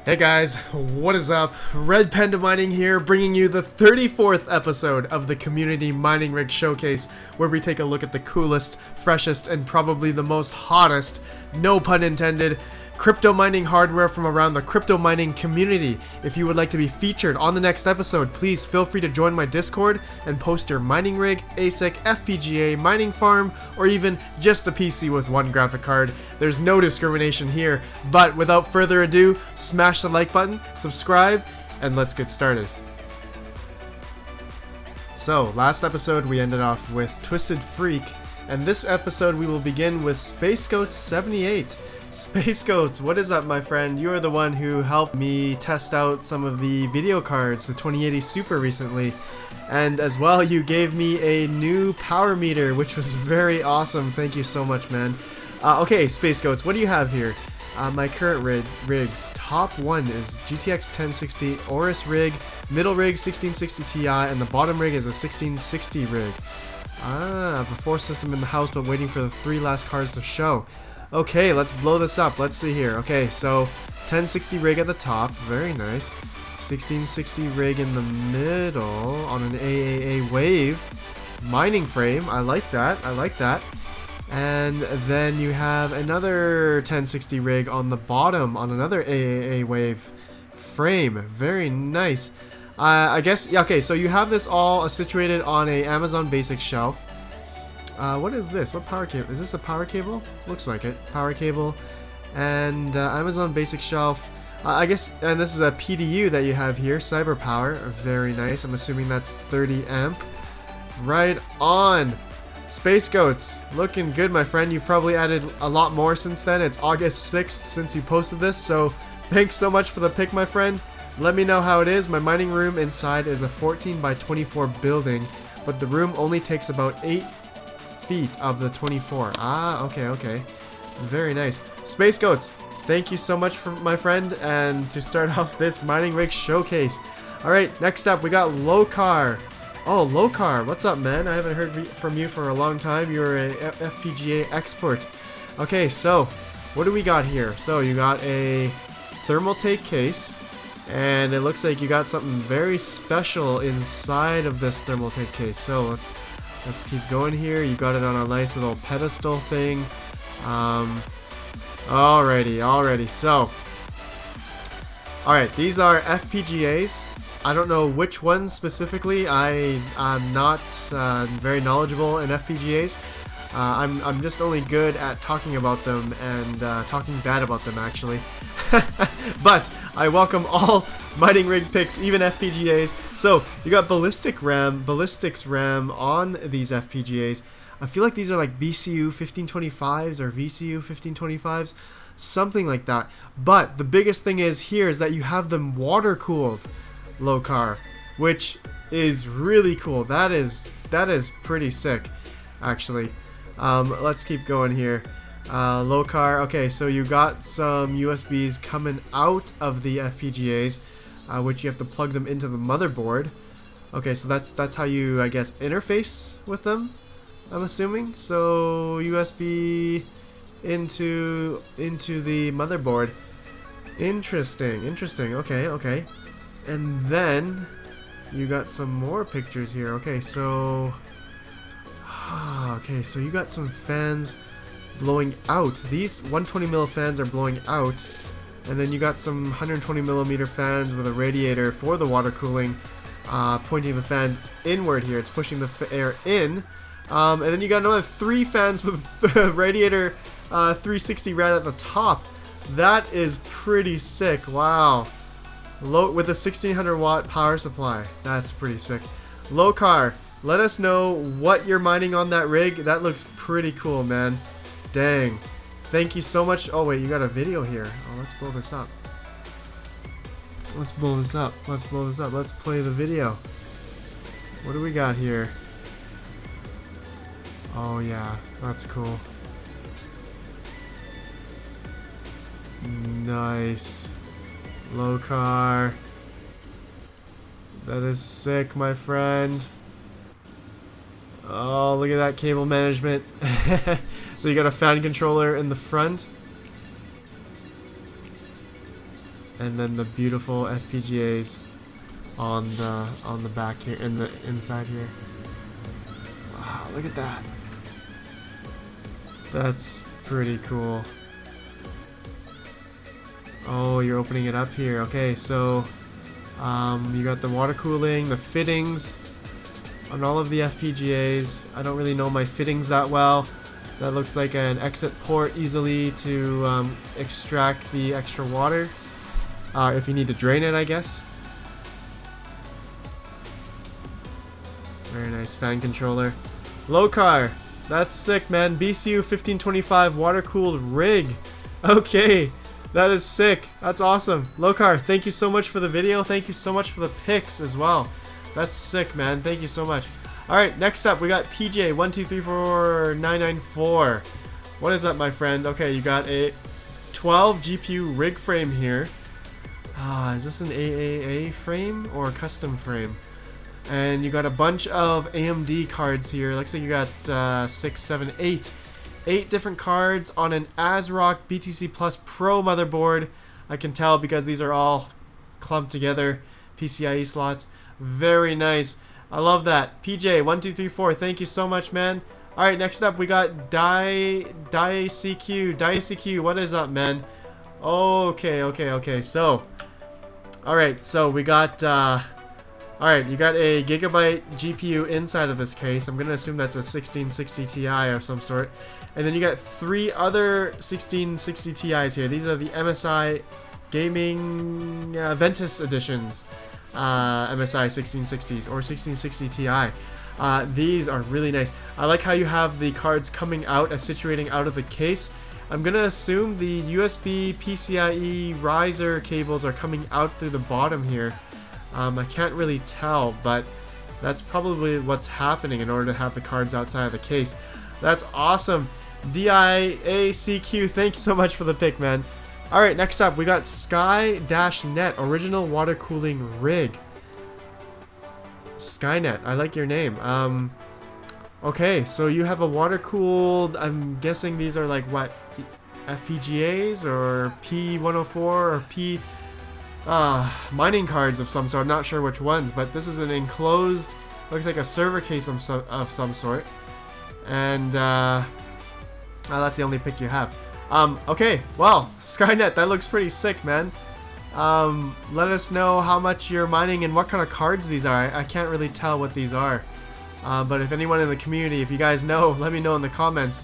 Hey guys, what is up? Red Panda Mining here, bringing you the 34th episode of the Community Mining Rig Showcase, where we take a look at the coolest, freshest, and probably the most hottest, no pun intended, crypto mining hardware from around the crypto mining community. If you would like to be featured on the next episode, please feel free to join my Discord and post your mining rig, ASIC, FPGA, mining farm, or even just a PC with one graphic card. There's no discrimination here, but without further ado, smash the like button, subscribe, and let's get started. So, last episode we ended off with Twisted Freak, and this episode we will begin with Space Goats 78. Space Goats, what is up, my friend? You are the one who helped me test out some of the video cards, the 2080 Super, recently. And as well, you gave me a new power meter, which was very awesome. Thank you so much, man. Okay, Space Goats, what do you have here? My current rigs. Top one is GTX 1060 Aorus rig, middle rig 1660 Ti, and the bottom rig is a 1660 rig. Before system in the house, but waiting for the three last cards to show. Okay, let's blow this up. Let's see here. Okay, so 1060 rig at the top, very nice. 1660 rig in the middle on an AAA wave. Mining frame, I like that, I like that. And then you have another 1060 rig on the bottom on another AAA wave frame, very nice. I guess, yeah, okay, so you have this all situated on a Amazon Basic shelf. What is this? What power cable? Is this a power cable? Looks like it. Power cable. And Amazon Basic Shelf. I guess, and this is a PDU that you have here. Cyber Power. Very nice. I'm assuming that's 30 amp. Right on. Space Goats. Looking good, my friend. You've probably added a lot more since then. It's August 6th since you posted this. So thanks so much for the pick, my friend. Let me know how it is. My mining room inside is a 14 by 24 building. But the room only takes about 8 feet of the 24. Okay. Very nice. Space Goats, thank you so much, for my friend, and to start off this mining rig showcase. Alright, next up we got Lokar. Oh, Lokar, what's up, man? I haven't heard from you for a long time. You're a FPGA expert. Okay, so what do we got here? So you got a Thermaltake case, and it looks like you got something very special inside of this Thermaltake case. So let's keep going here. You got it on a nice little pedestal thing. Alrighty. So, alright, these are FPGAs. I don't know which ones specifically. I'm not very knowledgeable in FPGAs. I'm just only good at talking about them and talking bad about them, actually. But I welcome all mining rig picks, even FPGAs. So you got ballistics RAM on these FPGAs. I feel like these are like BCU 1525s or VCU 1525s, something like that. But the biggest thing is that you have them water cooled, Lokar, which is really cool. That is pretty sick, actually. Let's keep going here. Lokar, okay, so you got some USBs coming out of the FPGAs, which you have to plug them into the motherboard. Okay, so that's how you, I guess, interface with them, I'm assuming. So USB into the motherboard. Interesting. Okay. And then you got some more pictures here. Okay, so you got some fans blowing out. These 120mm fans are blowing out, and then you got some 120mm fans with a radiator for the water cooling, pointing the fans inward here. It's pushing the air in, and then you got another 3 fans with the radiator 360 right at the top. That is pretty sick. Wow. With a 1600 watt power supply. That's pretty sick. Lokar, let us know what you're mining on that rig. That looks pretty cool, man. Dang. Thank you so much. Oh wait, you got a video here. Oh, let's blow this up. Let's play the video. What do we got here? Oh yeah, that's cool. Nice. Lokar. That is sick, my friend. Oh, look at that cable management. So you got a fan controller in the front. and then the beautiful FPGAs on the back here, in the inside here. Wow, look at that. That's pretty cool. Oh, you're opening it up here. Okay, so you got the water cooling, the fittings on all of the FPGAs. I don't really know my fittings that well. That looks like an exit port easily to extract the extra water. If you need to drain it, I guess. Very nice fan controller. Lokar, that's sick, man. BCU 1525 water-cooled rig. Okay, that is sick. That's awesome. Lokar, thank you so much for the video. Thank you so much for the pics as well. That's sick, man. Thank you so much. Alright, next up we got PJ1234994. What is up, my friend? Okay, you got a 12 GPU rig frame here. Is this an AAA frame or a custom frame? And you got a bunch of AMD cards here. Looks like you got 6, 7, 8. 8 different cards on an ASRock BTC Plus Pro motherboard. I can tell because these are all clumped together. PCIe slots. Very nice. I love that. PJ1234, thank you so much, man. Alright, next up we got Daisuke. Daisuke, what is up, man? Okay. So, alright, so we got, alright, you got a gigabyte GPU inside of this case. I'm gonna assume that's a 1660 Ti of some sort. And then you got 3 other 1660 Ti's here. These are the MSI Gaming Ventus editions. MSI 1660s or 1660 Ti. These are really nice. I like how you have the cards coming out, situating out of the case. I'm gonna assume the USB PCIe riser cables are coming out through the bottom here. I can't really tell, but that's probably what's happening in order to have the cards outside of the case. That's awesome. DIACQ, thank you so much for the pick, man. Alright, next up, we got Sky-Net, original water cooling rig. Skynet, I like your name. Okay, so you have a water cooled, I'm guessing these are like what, FPGAs or P104 or P mining cards of some sort. I'm not sure which ones, but this is an enclosed, looks like a server case of some sort. And that's the only pick you have. Okay, well, Skynet, that looks pretty sick, man. Let us know how much you're mining and what kind of cards these are. I can't really tell what these are. But if anyone in the community, if you guys know, let me know in the comments.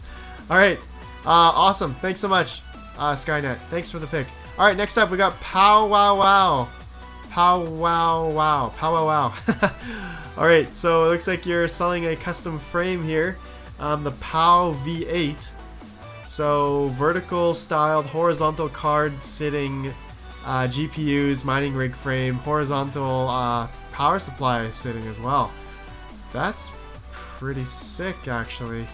Alright, awesome. Thanks so much, Skynet. Thanks for the pick. Alright, next up we got Pow Wow Wow. Pow Wow Wow. Pow Wow Wow. Alright, so it looks like you're selling a custom frame here. The POW V8. So vertical styled horizontal card sitting GPUs, mining rig frame, horizontal power supply sitting as well. That's pretty sick, actually.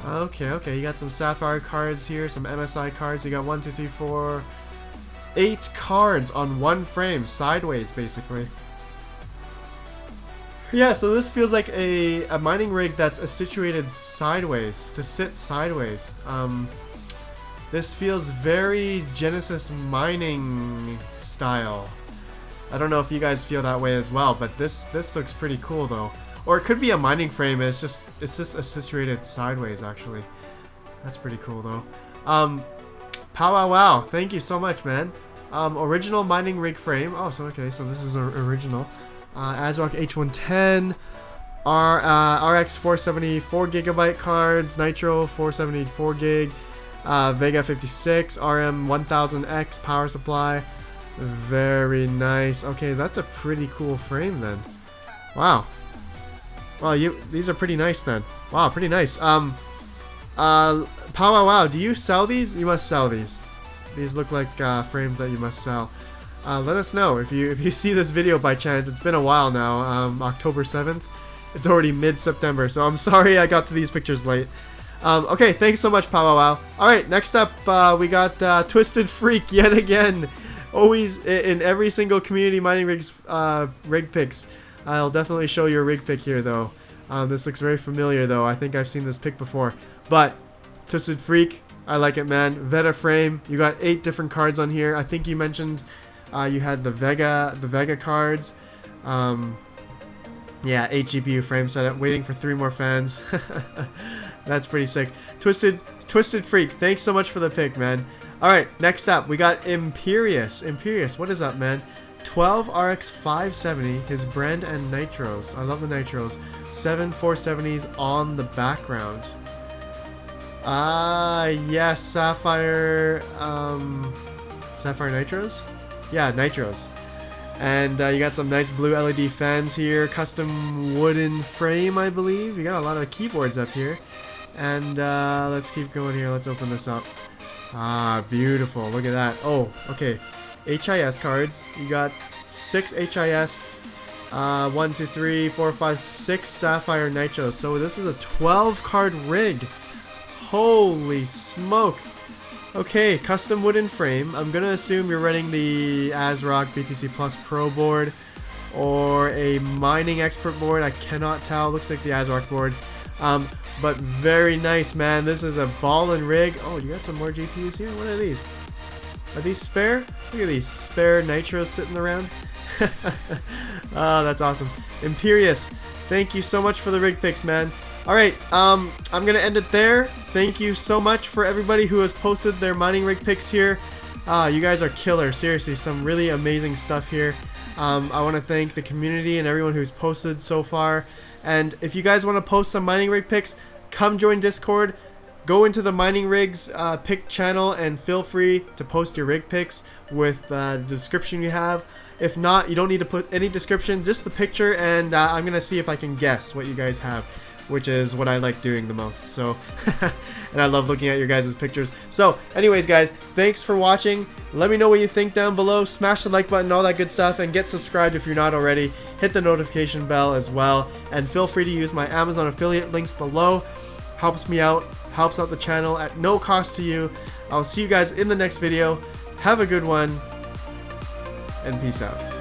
Okay, you got some Sapphire cards here, some MSI cards. You got 1, 2, 3, 4, 8 cards on one frame, sideways basically. Yeah, so this feels like a mining rig that's situated sideways, to sit sideways. This feels very Genesis mining style. I don't know if you guys feel that way as well, but this looks pretty cool though. Or it could be a mining frame, it's just situated sideways actually. That's pretty cool though. Pow Wow Wow, thank you so much, man. Original mining rig frame. Oh, so okay, so this is original. ASRock H110, RX 474 gigabyte cards, Nitro 474 gig, Vega 56, RM 1000X power supply. Very nice. Okay, that's a pretty cool frame then. Wow. Wow, these are pretty nice then. Wow, pretty nice. Pow Wow Wow, do you sell these? You must sell these. These look like frames that you must sell. Let us know if you see this video by chance. It's been a while now. October 7th. It's already mid-September, so I'm sorry I got to these pictures late. Okay, thanks so much, Pow Wow Wow. Alright, next up, we got Twisted Freak yet again. Always in every single community mining rigs rig picks. I'll definitely show your rig pick here, though. This looks very familiar, though. I think I've seen this pick before. But, Twisted Freak, I like it, man. Veta frame. You got 8 different cards on here. I think you mentioned You had the Vega cards. Yeah, 8 GPU frame setup. Waiting for 3 more fans. That's pretty sick. Twisted Freak, thanks so much for the pick, man. Alright, next up, we got Imperius. Imperius, what is up, man? 12 RX 570, his Brand and Nitros. I love the Nitros. 7 470s on the background. Yes, Sapphire Nitros? Yeah, Nitros. And you got some nice blue LED fans here, custom wooden frame, I believe. You got a lot of keyboards up here. And let's keep going here. Let's open this up. Ah, beautiful. Look at that. Oh, okay. HIS cards. You got 6 HIS. 1, 2, 3, 4, 5, 6 Sapphire Nitros. So this is a 12 card rig. Holy smoke. Okay, custom wooden frame. I'm gonna assume you're running the ASRock BTC Plus Pro board or a mining expert board. I cannot tell. Looks like the ASRock board. But very nice, man. This is a ballin' rig. Oh, you got some more GPUs here? What are these? Are these spare? Look at these spare nitros sitting around. Oh, that's awesome. Imperius, thank you so much for the rig picks, man. Alright, I'm gonna end it there. Thank you so much for everybody who has posted their mining rig picks here. You guys are killer. Seriously, some really amazing stuff here. I want to thank the community and everyone who's posted so far. And if you guys want to post some mining rig picks, come join Discord. Go into the mining rigs pick channel and feel free to post your rig picks with the description you have. If not, you don't need to put any description, just the picture, and I'm gonna see if I can guess what you guys have, which is what I like doing the most. So and I love looking at your guys' pictures. So anyways, guys, thanks for watching. Let me know what you think down below. Smash the like button, all that good stuff, and get subscribed if you're not already. Hit the notification bell as well, and feel free to use my Amazon affiliate links below. Helps me out, helps out the channel at no cost to you. I'll see you guys in the next video. Have a good one, and peace out.